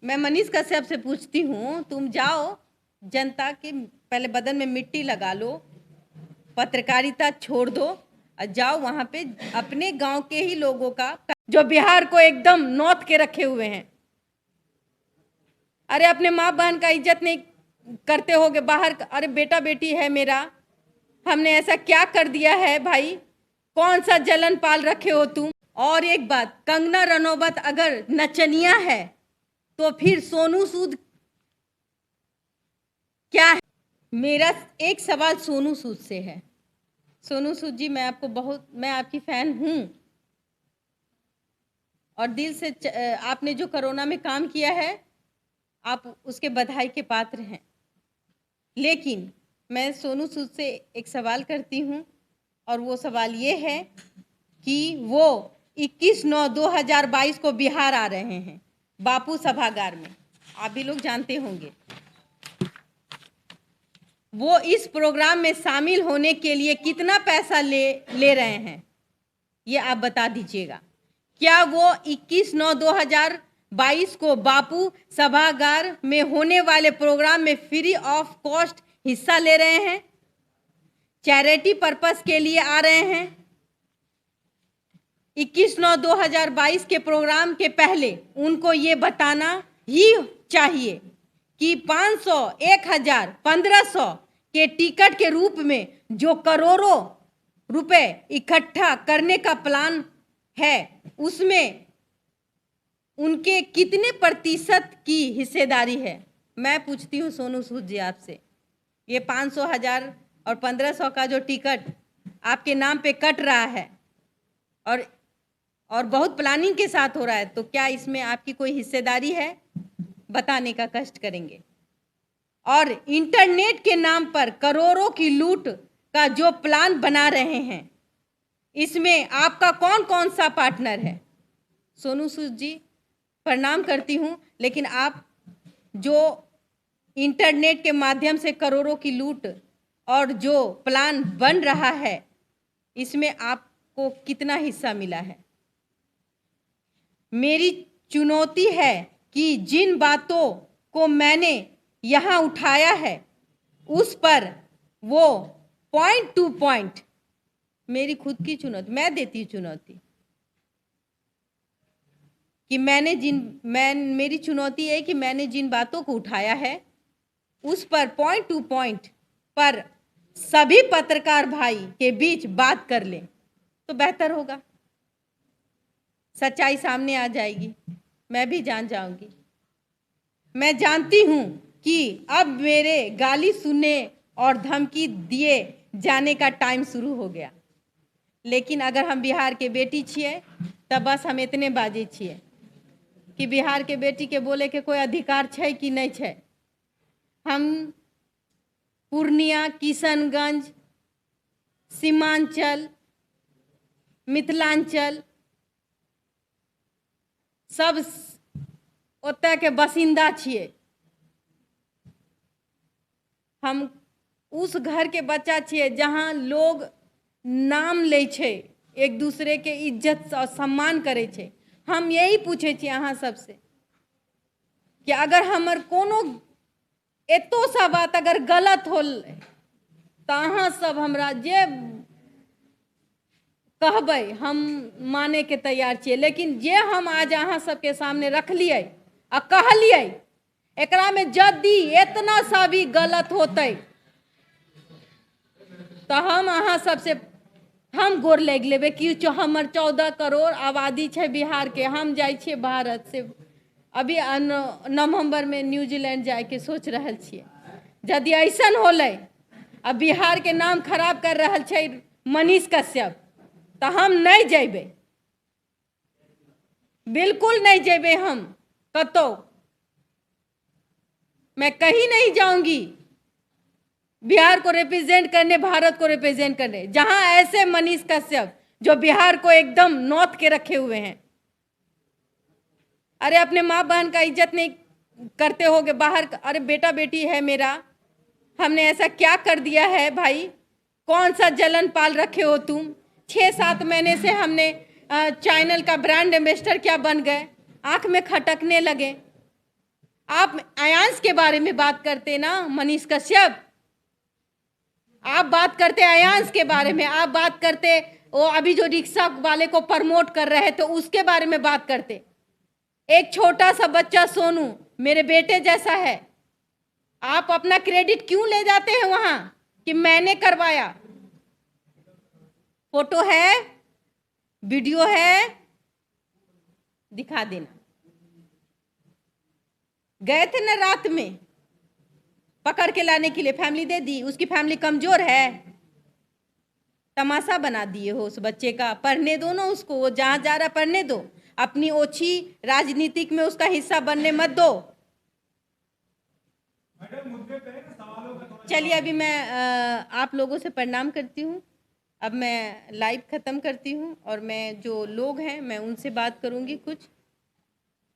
मैं मनीष कश्यप से पूछती हूँ, तुम जाओ जनता के पहले बदन में मिट्टी लगा लो, पत्रकारिता छोड़ दो और जाओ वहाँ पे अपने गांव के ही लोगों का, जो बिहार को एकदम नौत के रखे हुए हैं। अरे अपने माँ बहन का इज्जत नहीं करते होगे बाहर। अरे बेटा बेटी है मेरा, हमने ऐसा क्या कर दिया है भाई? कौन सा जलन पाल रखे हो तुम? और एक बात, कंगना रनौत अगर नचनिया है तो फिर सोनू सूद क्या है? मेरा एक सवाल सोनू सूद से है। सोनू सूद जी, मैं आपकी फैन हूँ और दिल से आपने जो कोरोना में काम किया है आप उसके बधाई के पात्र हैं। लेकिन मैं सोनू सूद से एक सवाल करती हूँ और वो सवाल ये है कि वो 21/9/2022 को बिहार आ रहे हैं बापू सभागार में, आप भी लोग जानते होंगे। वो इस प्रोग्राम में शामिल होने के लिए कितना पैसा ले रहे हैं ये आप बता दीजिएगा। क्या वो 21/9/2022 को बापू सभागार में होने वाले प्रोग्राम में फ्री ऑफ कॉस्ट हिस्सा ले रहे हैं? चैरिटी पर्पस के लिए आ रहे हैं? 21/9/2022 के प्रोग्राम के पहले उनको ये बताना ही चाहिए कि 500, 1000, 1500 के टिकट के रूप में जो करोड़ों रुपए इकट्ठा करने का प्लान है उसमें उनके कितने प्रतिशत की हिस्सेदारी है? मैं पूछती हूँ सोनू सूद जी आपसे, ये 500, 1000 और 1500 का जो टिकट आपके नाम पे कट रहा है और बहुत प्लानिंग के साथ हो रहा है, तो क्या इसमें आपकी कोई हिस्सेदारी है? बताने का कष्ट करेंगे। और इंटरनेट के नाम पर करोड़ों की लूट का जो प्लान बना रहे हैं, इसमें आपका कौन कौन सा पार्टनर है? सोनू सूद जी, प्रणाम करती हूँ, लेकिन आप जो इंटरनेट के माध्यम से करोड़ों की लूट और जो प्लान बन रहा है, इसमें आपको कितना हिस्सा मिला है? मेरी चुनौती है कि जिन बातों को मैंने यहाँ उठाया है उस पर वो पॉइंट टू पॉइंट, मेरी खुद की चुनौती, मैं देती हूँ चुनौती कि मेरी चुनौती है कि मैंने जिन बातों को उठाया है उस पर पॉइंट टू पॉइंट पर सभी पत्रकार भाई के बीच बात कर लें तो बेहतर होगा। सच्चाई सामने आ जाएगी, मैं भी जान जाऊंगी। मैं जानती हूं कि अब मेरे गाली सुनने और धमकी दिए जाने का टाइम शुरू हो गया, लेकिन अगर हम बिहार के बेटी छिए तब बस हम इतने बाजी छिए कि बिहार के बेटी के बोले के कोई अधिकार छै कि नहीं छै। हम पूर्णिया, किशनगंज, सीमांचल, मिथिलांचल सब ओतऽ के बासिंदा छिए। हम उस घर के बच्चा छिए जहाँ लोग नाम ले छे, एक दूसरे के इज्जत और सम्मान करे छे। हम यही पूछे छी अहाँ सबसे कि अगर हमर कोनो एतो सा बात अगर गलत होल तो अहाँ सब हमरा जे कहबै हम माने के तैयार छिए, लेकिन जे हम आज अहाँ सबके सामने रखलिए आ कहलिए एकरा में यदि इतना सा भी गलत होते तो हम अहाँ सबसे हम गोर लग लेबे कि हमर 14 करोड़ आबादी है बिहार के, हम जाए छे भारत से अभी नवंबर में न्यूजीलैंड जाए के सोच रहल छिए। यदि ऐसन होले आ बिहार के नाम खराब कर रहल छे मनीष कश्यप तो हम नहीं जेबे, बिल्कुल नहीं जेबे। हम कतो मैं कहीं नहीं जाऊंगी बिहार को रिप्रेजेंट करने, भारत को रिप्रेजेंट करने, जहां ऐसे मनीष कश्यप जो बिहार को एकदम नौत के रखे हुए हैं। अरे अपने माँ बहन का इज्जत नहीं करते होगे बाहर। अरे बेटा बेटी है मेरा, हमने ऐसा क्या कर दिया है भाई? कौन सा जलन पाल रखे हो तुम? 6-7 महीने से हमने चैनल का ब्रांड एम्बेसडर क्या बन गए, आंख में खटकने लगे। आप अयांश के बारे में बात करते ना मनीष कश्यप, आप बात करते अयांश के बारे में, आप बात करते वो अभी जो रिक्शा वाले को प्रमोट कर रहे थे उसके बारे में बात करते। एक छोटा सा बच्चा सोनू मेरे बेटे जैसा है, आप अपना क्रेडिट क्यों ले जाते हैं वहां कि मैंने करवाया? फोटो है, वीडियो है, दिखा देना। गए थे ना रात में पकड़ के लाने के लिए, फैमिली दे दी, उसकी फैमिली कमजोर है, तमाशा बना दिए हो उस बच्चे का। पढ़ने दो ना उसको, वो जहां जा रहा पढ़ने दो, अपनी ओछी राजनीतिक में उसका हिस्सा बनने मत दो। चलिए अभी मैं आप लोगों से प्रणाम करती हूँ, अब मैं लाइव ख़त्म करती हूँ और मैं जो लोग हैं मैं उनसे बात करूँगी कुछ।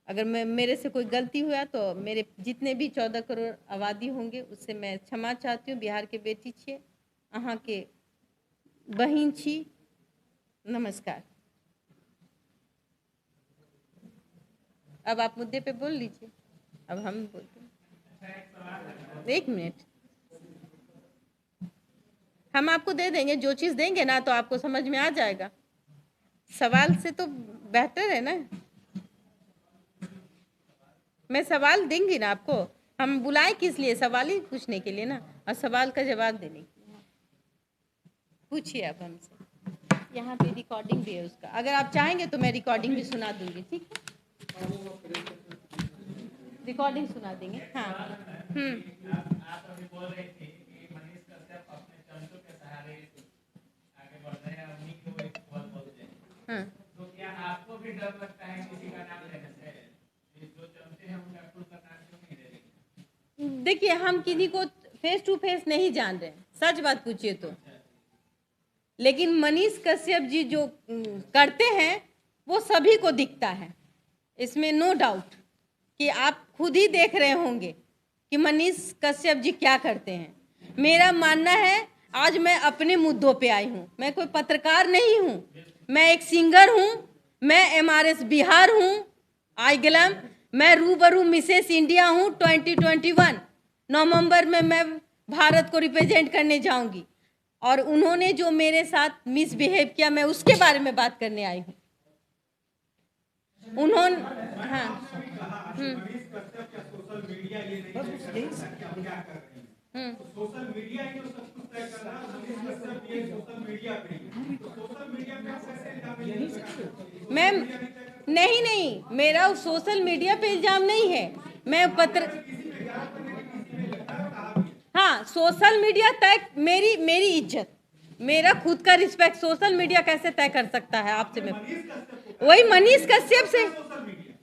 अगर मैं मेरे से कोई गलती हुआ तो मेरे जितने भी 14 करोड़ आबादी होंगे उससे मैं क्षमा चाहती हूँ। बिहार के बेटी छे, अहाँ के बहन छी, नमस्कार। अब आप मुद्दे पे बोल लीजिए, अब हम बोलते हैं। 1 मिनट, हम आपको दे देंगे, जो चीज़ देंगे ना तो आपको समझ में आ जाएगा। सवाल से तो बेहतर है ना, मैं सवाल देंगी ना आपको, हम बुलाए किस लिए? सवाल ही पूछने के लिए ना, और सवाल का जवाब देने के लिए। पूछिए आप हमसे, यहाँ पे रिकॉर्डिंग भी है उसका, अगर आप चाहेंगे तो मैं रिकॉर्डिंग भी सुना दूंगी, ठीक है? रिकॉर्डिंग सुना देंगे। हाँ आप अभी बोल रहे थे कि मनीष कश्यप अपने चमचों के सहारे आगे बढ़ रहे हैं, उन्हीं को एक बहुत बोलते हैं। हाँ, तो क्या आपको भी डर लगता है किसी का नाम लेने से? जो चमचे हैं उनका खुद का नाम क्यों नहीं ले रहे? देखिए हम किसी को फेस टू फेस नहीं जान रहे, सच बात पूछिए तो, लेकिन मनीष कश्यप जी जो करते हैं वो सभी को दिखता है, इसमें नो डाउट कि आप खुद ही देख रहे होंगे कि मनीष कश्यप जी क्या करते हैं। मेरा मानना है आज मैं अपने मुद्दों पे आई हूँ, मैं कोई पत्रकार नहीं हूँ, मैं एक सिंगर हूँ, मैं MRS बिहार हूँ, आई ग्लैम, मैं रूबरू मिसेस इंडिया हूँ 2021 नवंबर में मैं भारत को रिप्रेजेंट करने जाऊंगी, और उन्होंने जो मेरे साथ मिसबिहेव किया मैं उसके बारे में बात करने आई हूँ। उन्होंने सोशल मीडिया ही तो सब कुछ तय कर रहा है। मनीष कश्यप ये सोशल मीडिया पे ही, तो सोशल मीडिया पे आप कैसे इल्जाम नहीं लगा सकते? मैं नहीं, मेरा सोशल मीडिया पे इल्जाम नहीं है, मैं हाँ सोशल मीडिया तय, मेरी इज्जत, मेरा खुद का रिस्पेक्ट सोशल मीडिया कैसे तय कर सकता है आपसे? मैं वही मनीष कश्यप से,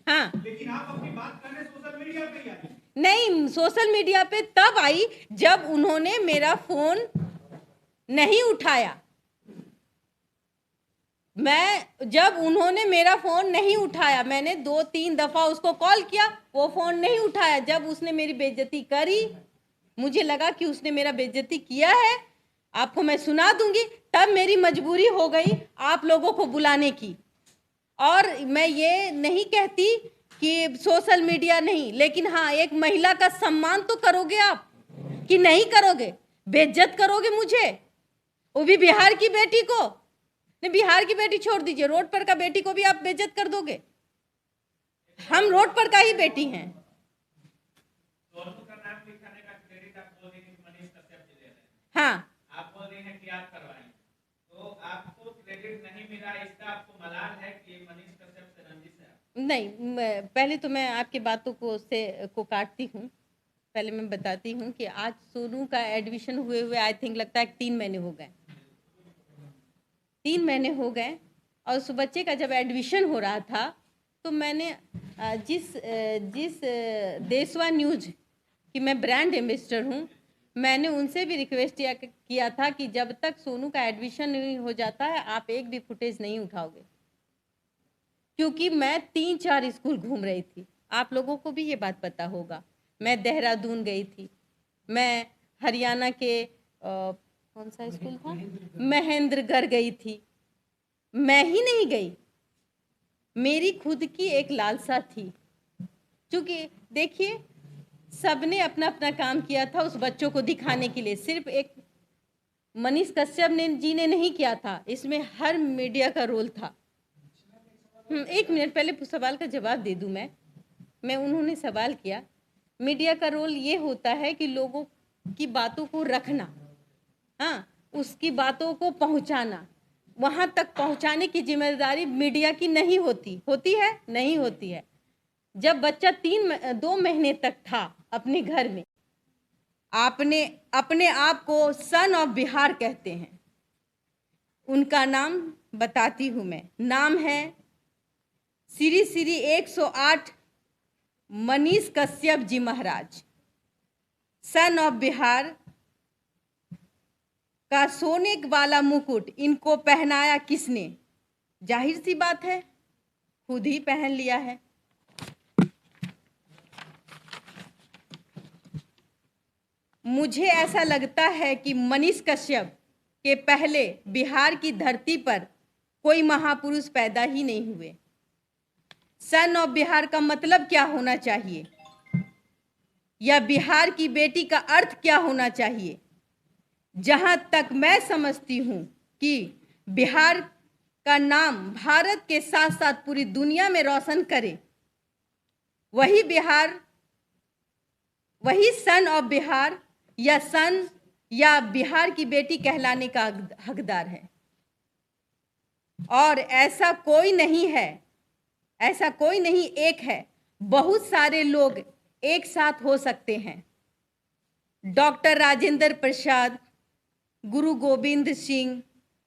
हाँ लेकिन आप अपनी बात कर रहे सोशल मीडिया पे ही आई। नहीं, सोशल मीडिया पे तब आई जब उन्होंने मेरा फोन नहीं उठाया। जब उन्होंने मेरा फोन नहीं उठाया, मैंने 2-3 दफा उसको कॉल किया, वो फोन नहीं उठाया। जब उसने मेरी बेइज्जती करी, मुझे लगा कि उसने मेरा बेइज्जती किया है, आपको मैं सुना दूंगी, तब मेरी मजबूरी हो गई आप लोगों को बुलाने की। और मैं ये नहीं कहती कि सोशल मीडिया नहीं, लेकिन हाँ एक महिला का सम्मान तो करोगे आप कि नहीं करोगे? बेइज्जत करोगे मुझे, वो भी बिहार की बेटी को। नहीं, बिहार की बेटी छोड़ दीजिए, रोड पर का बेटी को भी आप बेइज्जत कर दोगे? हम रोड पर का ही बेटी हैं। हाँ, आप बोल रहे हैं कि आप करवाएं, तो आपको क्रेडिट नहीं मिला, इसका आपको मलाल है कि मनीष कश्यप से रंजिश है? नहीं, पहले तो मैं आपकी बातों को काटती हूँ। पहले मैं बताती हूँ कि आज सोनू का एडमिशन हुए आई थिंक लगता है 3 महीने हो गए, 3 महीने हो गए। और उस बच्चे का जब एडमिशन हो रहा था तो मैंने जिस देशवा न्यूज की मैं ब्रांड एम्बेसडर हूँ, मैंने उनसे भी रिक्वेस्ट किया था कि जब तक सोनू का एडमिशन नहीं हो जाता है आप एक भी फुटेज नहीं उठाओगे, क्योंकि मैं 3-4 स्कूल घूम रही थी। आप लोगों को भी ये बात पता होगा, मैं देहरादून गई थी, मैं हरियाणा के कौन सा स्कूल था, महेंद्रगढ़ गई थी। मैं ही नहीं गई, मेरी खुद की एक लालसा थी। क्योंकि देखिए सबने अपना अपना काम किया था उस बच्चों को दिखाने के लिए, सिर्फ एक मनीष कश्यप जी ने नहीं किया था, इसमें हर मीडिया का रोल था। एक मिनट पहले सवाल का जवाब दे दूं मैं उन्होंने सवाल किया, मीडिया का रोल ये होता है कि लोगों की बातों को रखना, हाँ, उसकी बातों को पहुंचाना, वहां तक पहुंचाने की जिम्मेदारी मीडिया की नहीं होती। होती है? नहीं होती है। जब बच्चा 2 महीने तक था अपने घर में, आपने अपने आप को सन ऑफ बिहार कहते हैं। उनका नाम बताती हूं मैं, नाम है श्री 108 मनीष कश्यप जी महाराज। सन ऑफ बिहार का सोने वाला मुकुट इनको पहनाया किसने? जाहिर सी बात है, खुद ही पहन लिया है। मुझे ऐसा लगता है कि मनीष कश्यप के पहले बिहार की धरती पर कोई महापुरुष पैदा ही नहीं हुए। सन ऑफ बिहार का मतलब क्या होना चाहिए, या बिहार की बेटी का अर्थ क्या होना चाहिए? जहां तक मैं समझती हूं कि बिहार का नाम भारत के साथ साथ पूरी दुनिया में रोशन करे, वही बिहार, वही सन ऑफ बिहार या सन या बिहार की बेटी कहलाने का हकदार है। और ऐसा कोई नहीं है, ऐसा कोई नहीं एक है, बहुत सारे लोग एक साथ हो सकते हैं। डॉक्टर राजेंद्र प्रसाद, गुरु गोविंद सिंह,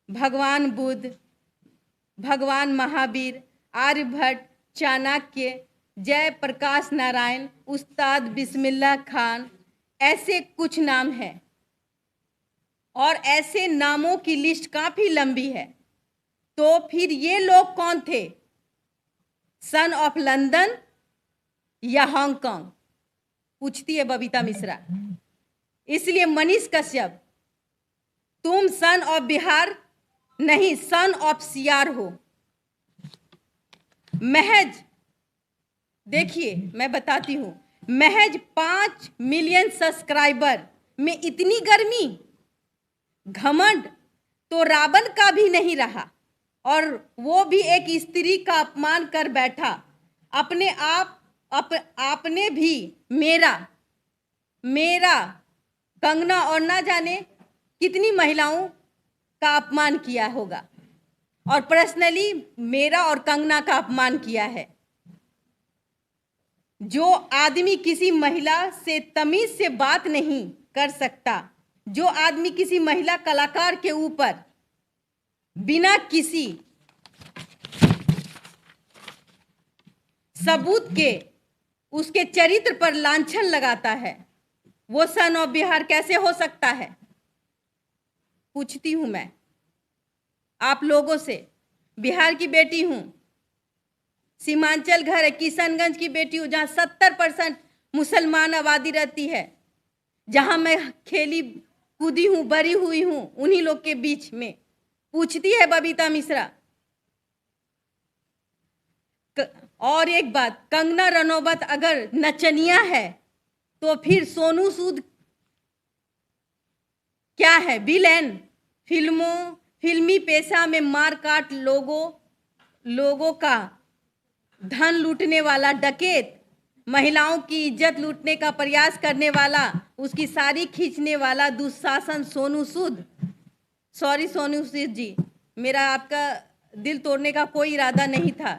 भगवान बुद्ध, भगवान महावीर, आर्यभट्ट, चाणक्य, जयप्रकाश नारायण, उस्ताद बिस्मिल्लाह खान, ऐसे कुछ नाम हैं। और ऐसे नामों की लिस्ट काफी लंबी है। तो फिर ये लोग कौन थे? सन ऑफ लंदन या हांगकांग? पूछती है बबीता मिश्रा। इसलिए मनीष कश्यप, तुम सन ऑफ बिहार नहीं, सन ऑफ सियार हो। महज देखिए, मैं बताती हूं, महज 5 मिलियन सब्सक्राइबर में इतनी गर्मी, घमंड तो रावण का भी नहीं रहा, और वो भी एक स्त्री का अपमान कर बैठा। अपने आपने भी मेरा कंगना और ना जाने कितनी महिलाओं का अपमान किया होगा, और पर्सनली मेरा और कंगना का अपमान किया है। जो आदमी किसी महिला से तमीज से बात नहीं कर सकता, जो आदमी किसी महिला कलाकार के ऊपर बिना किसी सबूत के उसके चरित्र पर लांछन लगाता है, वो सन ऑफ बिहार कैसे हो सकता है? पूछती हूं मैं आप लोगों से। बिहार की बेटी हूं, सीमांचल घर है, किशनगंज की बेटी हूं, जहां 70% मुसलमान आबादी रहती है, जहां मैं खेली कूदी हूं, बड़ी हुई हूं, उन्हीं लोग के बीच में। पूछती है बबीता मिश्रा। और एक बात, कंगना रनौत अगर नचनिया है तो फिर सोनू सूद क्या है? विलेन। फिल्मी पेशा में मार काट लोगों का धन लूटने वाला डकैत, महिलाओं की इज्जत लूटने का प्रयास करने वाला, उसकी साड़ी खींचने वाला दुशासन सोनू सूद। सॉरी सोनू सूद जी, मेरा आपका दिल तोड़ने का कोई इरादा नहीं था,